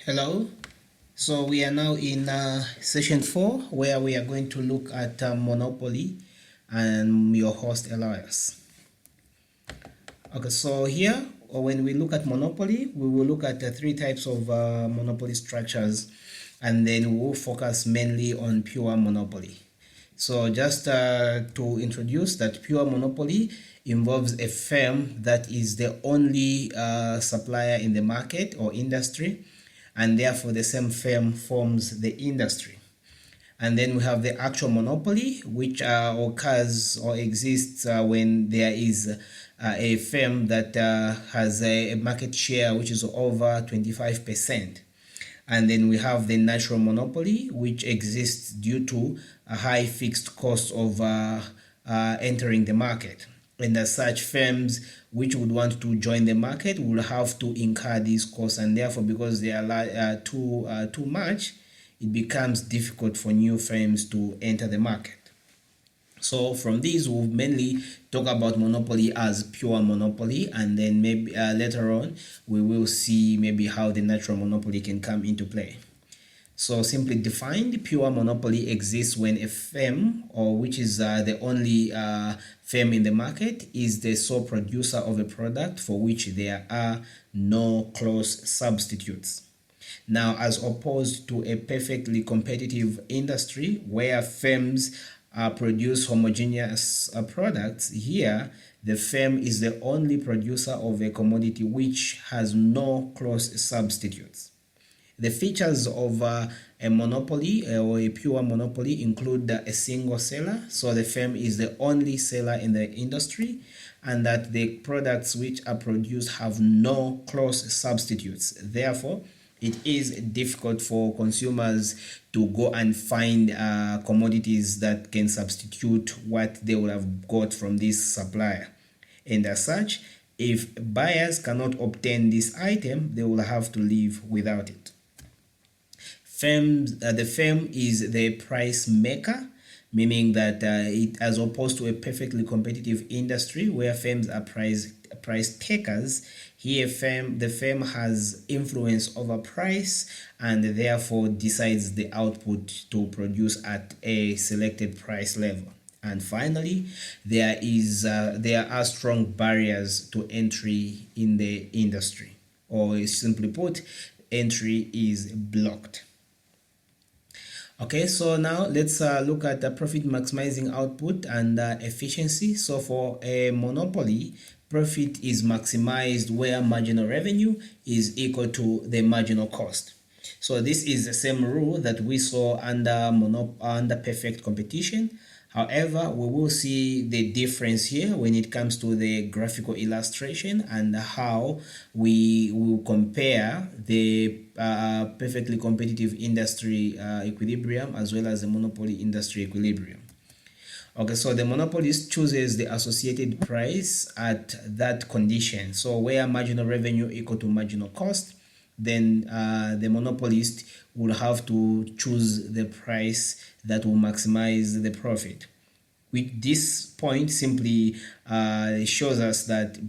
Hello. So we are now in session 4 where we are going to look at monopoly and your host Elias. Okay, so here when we look at monopoly, we will look at the three types of monopoly structures, and then we will focus mainly on pure monopoly. So just to introduce that, pure monopoly involves a firm that is the only supplier in the market or industry, and therefore the same firm forms the industry. And then we have the actual monopoly, which occurs or exists when there is a firm that has a market share which is over 25%. And then we have the natural monopoly, which exists due to a high fixed cost of entering the market. And as such, firms which would want to join the market will have to incur these costs, and therefore, because they are too much, it becomes difficult for new firms to enter the market. So from these, we'll mainly talk about monopoly as pure monopoly, and then maybe later on we will see maybe how the natural monopoly can come into play. So simply defined, pure monopoly exists when a firm, or which is the only firm in the market, is the sole producer of a product for which there are no close substitutes. Now, as opposed to a perfectly competitive industry where firms produce homogeneous products, here the firm is the only producer of a commodity which has no close substitutes. The features of a monopoly or a pure monopoly include a single seller, so the firm is the only seller in the industry, and that the products which are produced have no close substitutes. Therefore, it is difficult for consumers to go and find commodities that can substitute what they would have got from this supplier. And as such, if buyers cannot obtain this item, they will have to live without it. The firm is the price maker, meaning that it, as opposed to a perfectly competitive industry where firms are price takers, here the firm has influence over price and therefore decides the output to produce at a selected price level. And finally, there are strong barriers to entry in the industry, or simply put, entry is blocked. Okay, so now let's look at the profit maximizing output and efficiency. So for a monopoly, profit is maximized where marginal revenue is equal to the marginal cost. So this is the same rule that we saw under perfect competition. However, we will see the difference here when it comes to the graphical illustration and how we will compare the perfectly competitive industry equilibrium as well as the monopoly industry equilibrium. Okay, so the monopolist chooses the associated price at that condition. So where marginal revenue equal to marginal cost, then the monopolist will have to choose the price that will maximize the profit. With this point simply shows us that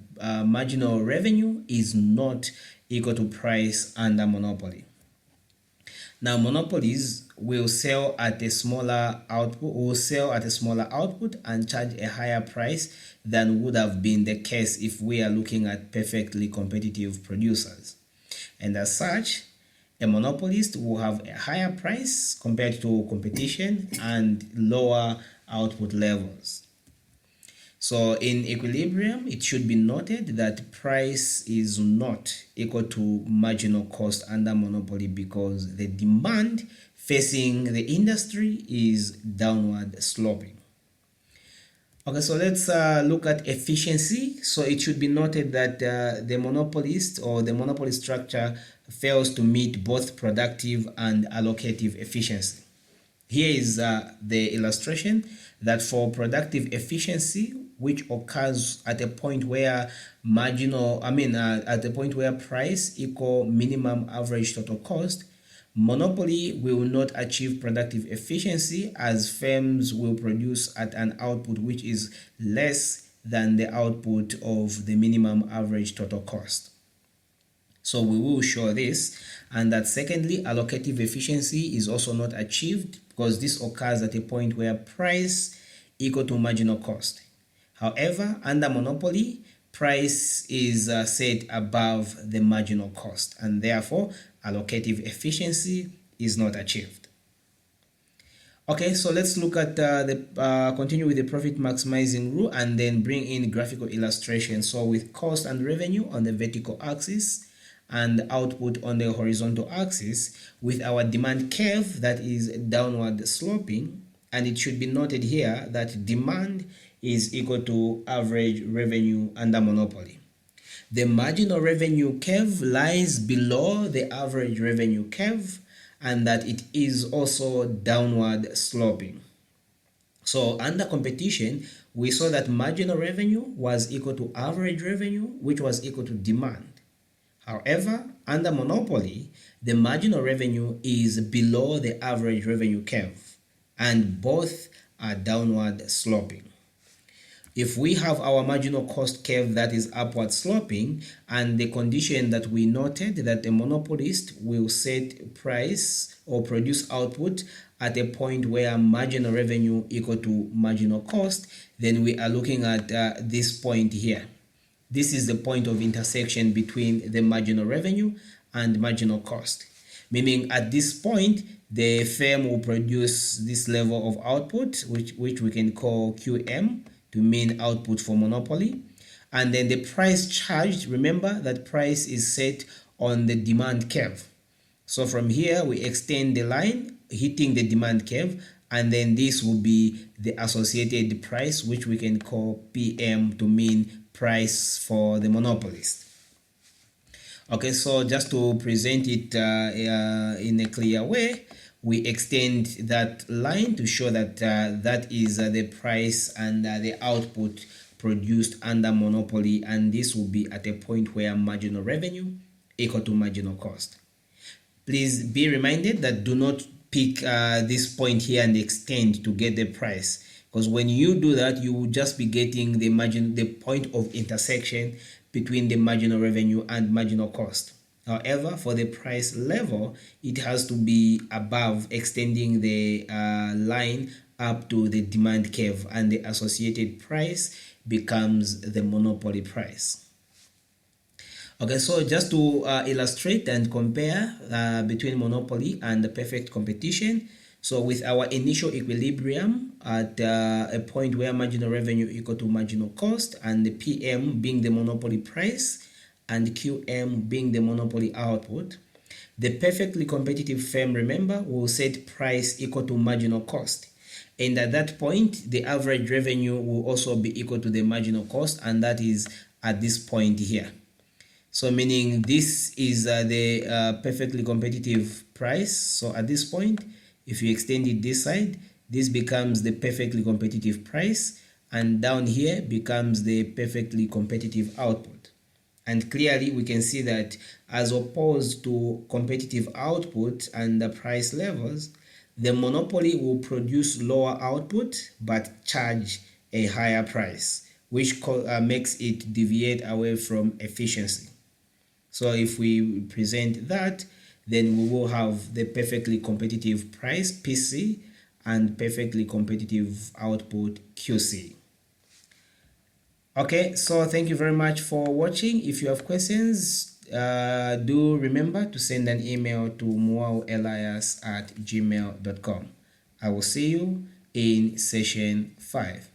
marginal revenue is not equal to price under monopoly. Now, monopolies will sell at a smaller output and charge a higher price than would have been the case if we are looking at perfectly competitive producers. And as such, a monopolist will have a higher price compared to competition and lower output levels. So in equilibrium, it should be noted that price is not equal to marginal cost under monopoly because the demand facing the industry is downward sloping. Okay, so let's look at efficiency. So it should be noted that the monopolist or the monopoly structure fails to meet both productive and allocative efficiency. Here is the illustration that for productive efficiency, which occurs at a point where at the point where price equal minimum average total cost, monopoly will not achieve productive efficiency as firms will produce at an output which is less than the output of the minimum average total cost. So we will show this, and that secondly, allocative efficiency is also not achieved because this occurs at a point where price equal to marginal cost. However, under monopoly, price is set above the marginal cost, and therefore allocative efficiency is not achieved. Okay, so let's look at continue with the profit maximizing rule and then bring in graphical illustration. So with cost and revenue on the vertical axis and output on the horizontal axis, with our demand curve that is downward sloping, and it should be noted here that demand is equal to average revenue under monopoly. The marginal revenue curve lies below the average revenue curve, and that it is also downward sloping. So under competition, we saw that marginal revenue was equal to average revenue, which was equal to demand. However, under monopoly, the marginal revenue is below the average revenue curve, and both are downward sloping. If we have our marginal cost curve that is upward sloping, and the condition that we noted that a monopolist will set price or produce output at a point where marginal revenue equal to marginal cost, then we are looking at this point here. This is the point of intersection between the marginal revenue and marginal cost, meaning at this point the firm will produce this level of output, which we can call QM, to mean output for monopoly, and then the price charged, remember that price is set on the demand curve. So from here we extend the line hitting the demand curve, and then this will be the associated price, which we can call PM, to mean price for the monopolist. Okay, so just to present it in a clear way, we extend that line to show that that is the price and the output produced under monopoly, and this will be at a point where marginal revenue equal to marginal cost. Please be reminded that do not pick this point here and extend to get the price, because when you do that, you will just be getting the point of intersection between the marginal revenue and marginal cost. However, for the price level, it has to be above, extending the line up to the demand curve, and the associated price becomes the monopoly price. Okay, so just to illustrate and compare between monopoly and the perfect competition. So with our initial equilibrium at a point where marginal revenue equal to marginal cost, and the PM being the monopoly price and QM being the monopoly output, the perfectly competitive firm, remember, will set price equal to marginal cost. And at that point, the average revenue will also be equal to the marginal cost, and that is at this point here. So meaning this is the perfectly competitive price. So at this point, if you extend it this side, this becomes the perfectly competitive price, and down here becomes the perfectly competitive output. And clearly we can see that as opposed to competitive output and the price levels, the monopoly will produce lower output but charge a higher price, which makes it deviate away from efficiency. So if we present that, then we will have the perfectly competitive price PC and perfectly competitive output QC. Okay, so thank you very much for watching. If you have questions, do remember to send an email to muauelias@gmail.com. I will see you in session 5.